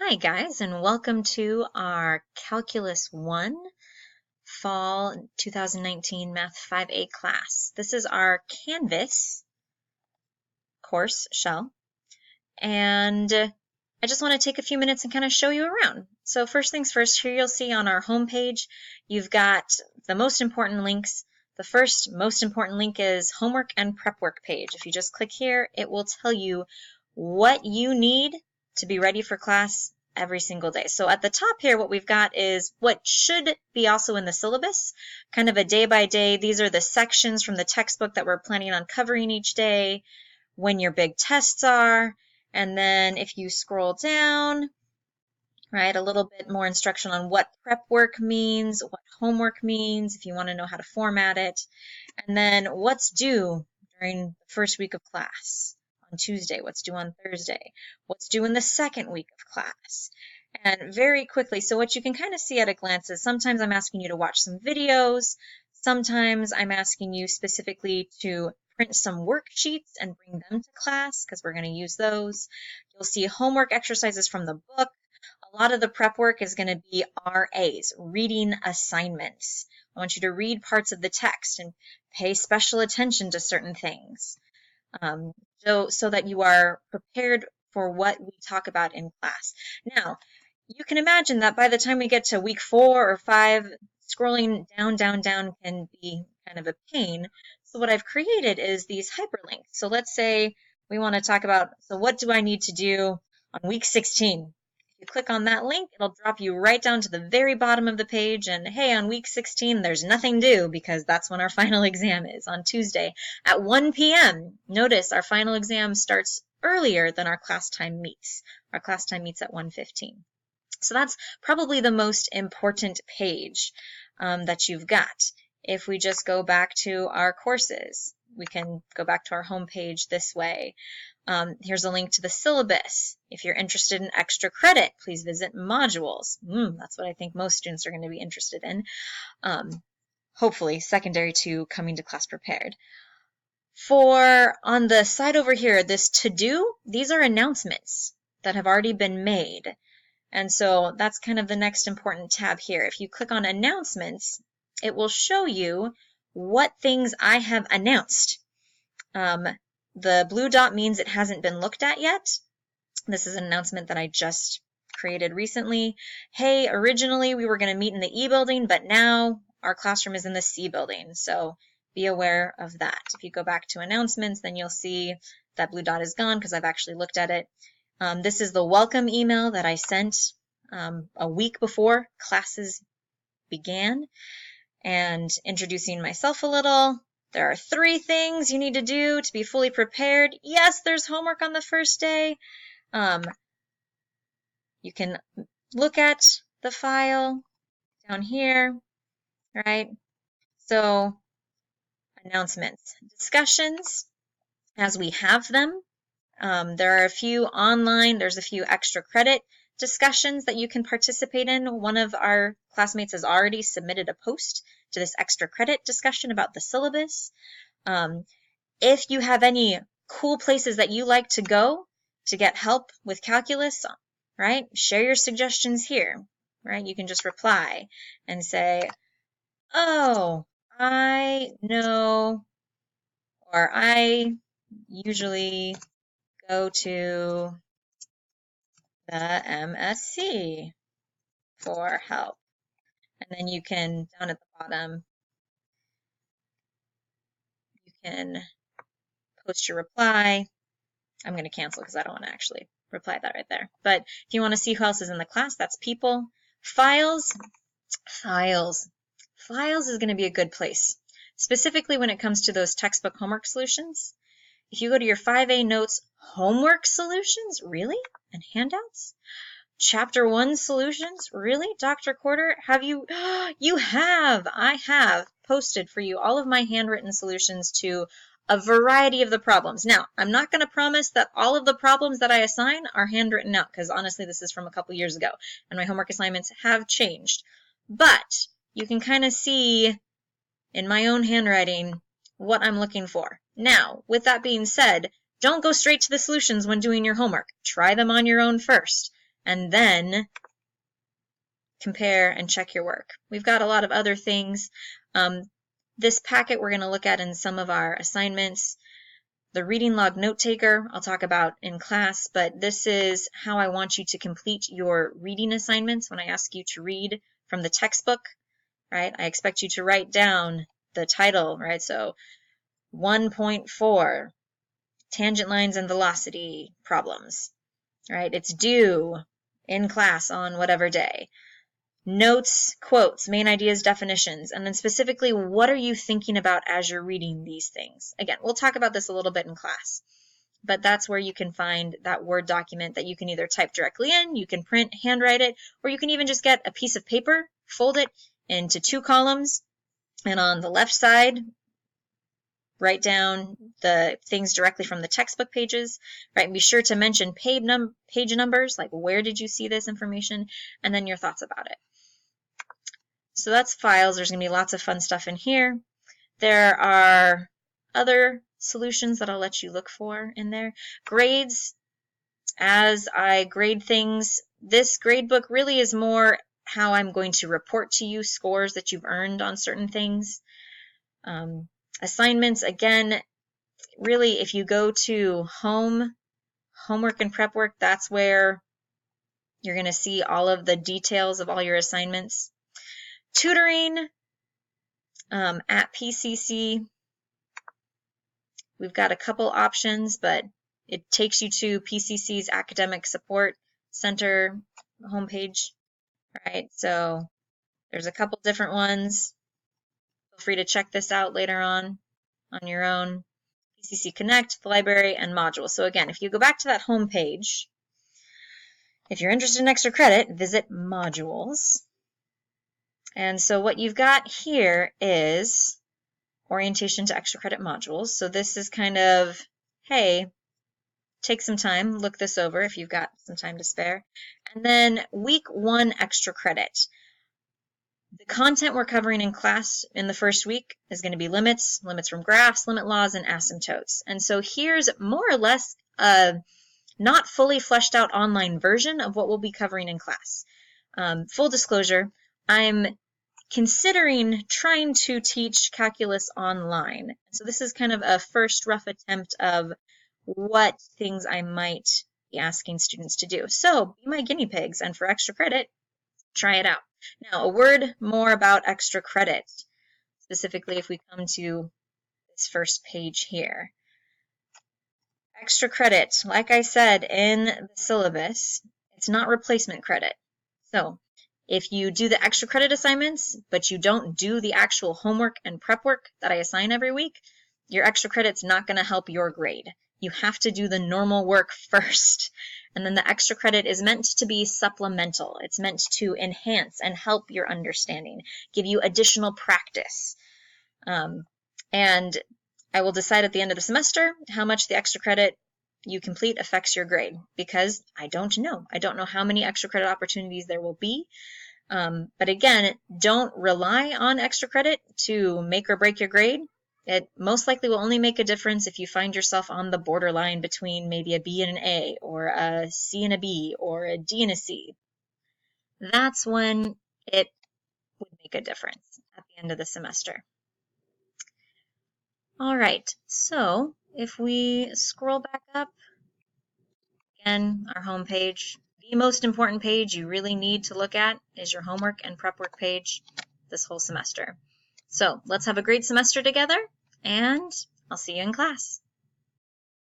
Hi guys, and welcome to our Calculus 1 Fall 2019 Math 5A class. This is our Canvas course shell, and I just want to take a few minutes and kind of show you around. So first things first, here you'll see on our home page, you've got the most important links. The first most important link is homework and prep work page. If you just click here, it will tell you what you need to be ready for class every single day. So at the top here, what we've got is what should be also in the syllabus, kind of a day by day. These are the sections from the textbook that we're planning on covering each day, when your big tests are, and then if you scroll down, right, a little bit more instruction on what prep work means, what homework means, if you want to know how to format it, and then what's due during the first week of class. On Tuesday, what's due on Thursday, what's due in the second week of class. And very quickly, so what you can kind of see at a glance is sometimes I'm asking you to watch some videos, sometimes I'm asking you specifically to print some worksheets and bring them to class because we're going to use those. You'll see homework exercises from the book. A lot of the prep work is going to be RAs, reading assignments. I want you to read parts of the text and pay special attention to certain things. So that you are prepared for what we talk about in class. Now, you can imagine that by the time we get to week 4 or 5, scrolling down can be kind of a pain. So what I've created is these hyperlinks. So let's say we want to talk about, so what do I need to do on week 16? You click on that link, it'll drop you right down to the very bottom of the page, and hey, on week 16 there's nothing due because that's when our final exam is, on Tuesday at 1 p.m. Notice our final exam starts earlier than our class time meets. Our class time meets at 1:15. So that's probably the most important page that you've got. If we just go back to our courses, we can go back to our home page this way. Here's a link to the syllabus. If you're interested in extra credit, please visit modules. That's what I think most students are going to be interested in. Hopefully secondary to coming to class prepared. For on the side over here, this to do, these are announcements that have already been made. And so that's kind of the next important tab here. If you click on announcements, it will show you what things I have announced. The blue dot means it hasn't been looked at yet. This is an announcement that I just created recently. Hey, originally we were going to meet in the E building, but now our classroom is in the C building. So be aware of that. If you go back to announcements, then you'll see that blue dot is gone because I've actually looked at it. This is the welcome email that I sent a week before classes began, and introducing myself a little. There are 3 things you need to do to be fully prepared. Yes, there's homework on the first day. You can look at the file down here, right? So announcements, discussions as we have them. There are a few online, there's a few extra credit discussions that you can participate in. One of our classmates has already submitted a post to this extra credit discussion about the syllabus. If you have any cool places that you like to go to get help with calculus, right, share your suggestions here, right? You can just reply and say, oh, I know, or I usually go to the MSC for help. And then you can, down at the bottom, you can post your reply. I'm going to cancel because I don't want to actually reply that right there. But if you want to see who else is in the class, that's people. Files. Files is going to be a good place, specifically when it comes to those textbook homework solutions. If you go to your 5A notes, homework solutions, really? And handouts? Chapter 1 solutions, really? Dr. Quarter, have you? You have! I have posted for you all of my handwritten solutions to a variety of the problems. Now, I'm not going to promise that all of the problems that I assign are handwritten out, because honestly, this is from a couple years ago, and my homework assignments have changed. But you can kind of see in my own handwriting what I'm looking for. Now, with that being said, don't go straight to the solutions when doing your homework. Try them on your own first. and then compare and check your work. We've got a lot of other things. This packet we're going to look at in some of our assignments. The reading log note taker I'll talk about in class, but this is how I want you to complete your reading assignments when I ask you to read from the textbook, right? I expect you to write down the title, right? So 1.4, tangent lines and velocity problems, right? It's due in class on whatever day. Notes, quotes, main ideas, definitions, and then specifically, what are you thinking about as you're reading these things? Again, we'll talk about this a little bit in class, but that's where you can find that Word document that you can either type directly in, you can print, handwrite it, or you can even just get a piece of paper, fold it into 2 columns, and on the left side, write down the things directly from the textbook pages, right? And be sure to mention page numbers, like where did you see this information, and then your thoughts about it. So that's files. There's going to be lots of fun stuff in here. There are other solutions that I'll let you look for in there. Grades, as I grade things, this grade book really is more how I'm going to report to you scores that you've earned on certain things. Assignments, again, really if you go to homework and prep work, that's where you're going to see all of the details of all your assignments. Tutoring at PCC, we've got a couple options, but it takes you to PCC's Academic Support Center homepage, right? So there's a couple different ones. Feel free to check this out later on your own. PCC Connect, the library, and modules. So again, if you go back to that homepage, if you're interested in extra credit, visit modules. And so what you've got here is orientation to extra credit modules. So this is kind of, hey, take some time, look this over if you've got some time to spare. And then week 1 extra credit. The content we're covering in class in the first week is going to be limits from graphs, limit laws, and asymptotes. And so here's more or less a not fully fleshed out online version of what we'll be covering in class. Full disclosure, I'm considering trying to teach calculus online. So this is kind of a first rough attempt of what things I might be asking students to do. So be my guinea pigs, and for extra credit, try it out. Now, a word more about extra credit, specifically if we come to this first page here. Extra credit, like I said in the syllabus, it's not replacement credit. So if you do the extra credit assignments, but you don't do the actual homework and prep work that I assign every week, your extra credit's not going to help your grade. You have to do the normal work first. And then the extra credit is meant to be supplemental. It's meant to enhance and help your understanding, give you additional practice. And I will decide at the end of the semester how much the extra credit you complete affects your grade, because I don't know. I don't know how many extra credit opportunities there will be. But again, don't rely on extra credit to make or break your grade. It most likely will only make a difference if you find yourself on the borderline between maybe a B and an A, or a C and a B, or a D and a C. That's when it would make a difference at the end of the semester. All right, so if we scroll back up, again, our home page, the most important page you really need to look at is your homework and prep work page this whole semester. So let's have a great semester together, and I'll see you in class.